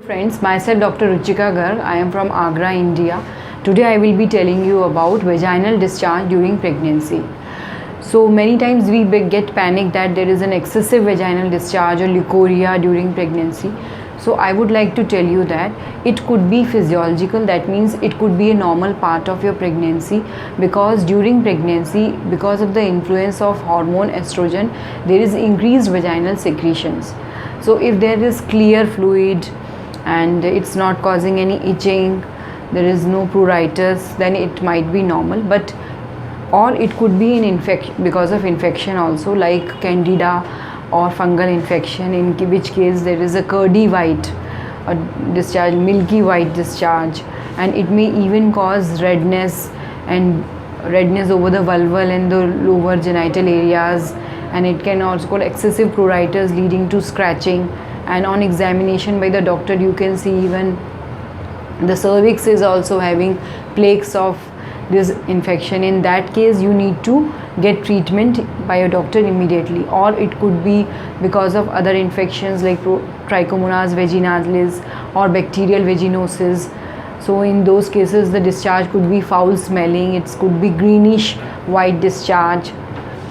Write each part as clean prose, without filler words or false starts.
Friends, myself Dr. Ruchika Garg. I am from Agra, India. Today I will be telling you about vaginal discharge during pregnancy. So many times we get panic that there is an excessive vaginal discharge or leukorrhea during pregnancy. So I would like to tell you that it could be physiological, that means it could be a normal part of your pregnancy, because during pregnancy, because of the influence of hormone estrogen, there is increased vaginal secretions. So if there is clear fluid and it's not causing any itching, there is no pruritus, then it might be normal. But or it could be an infection, because of infection also, like candida or fungal infection, in which case there is a curdy white discharge, milky white discharge, and it may even cause redness over the vulval and the lower genital areas, and it can also cause excessive pruritus leading to scratching. And on examination by the doctor, you can see even the cervix is also having plaques of this infection. In that case, you need to get treatment by a doctor immediately. Or it could be because of other infections like Trichomonas vaginalis or bacterial vaginosis. So in those cases, the discharge could be foul smelling, it could be greenish white discharge.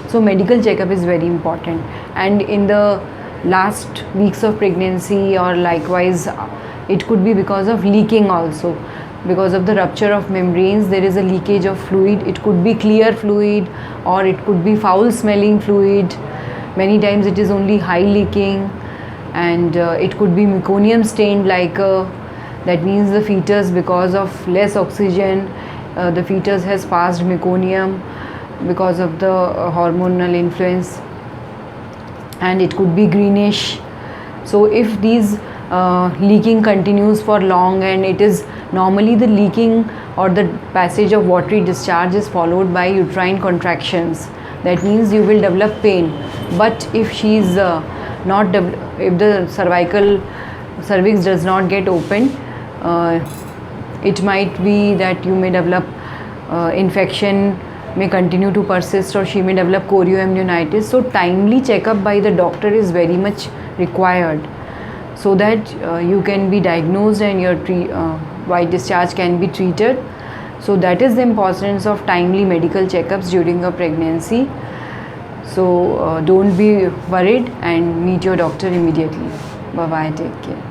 So medical checkup is very important. And in the last weeks of pregnancy, or likewise, it could be because of leaking also. Because of the rupture of membranes, there is a leakage of fluid. It could be clear fluid or it could be foul smelling fluid. Many times it is only high leaking, and it could be meconium stained, like that means the fetus, because of less oxygen, the fetus has passed meconium because of the hormonal influence, and it could be greenish. So if these leaking continues for long, and it is normally the leaking or the passage of watery discharge is followed by uterine contractions, that means you will develop pain. But if she is if the cervix does not get opened, it might be that you may develop infection may continue to persist, or she may develop chorioamnionitis. So timely checkup by the doctor is very much required, so that you can be diagnosed and your white discharge can be treated. So that is the importance of timely medical checkups during your pregnancy. So don't be worried and meet your doctor immediately. Bye bye, take care.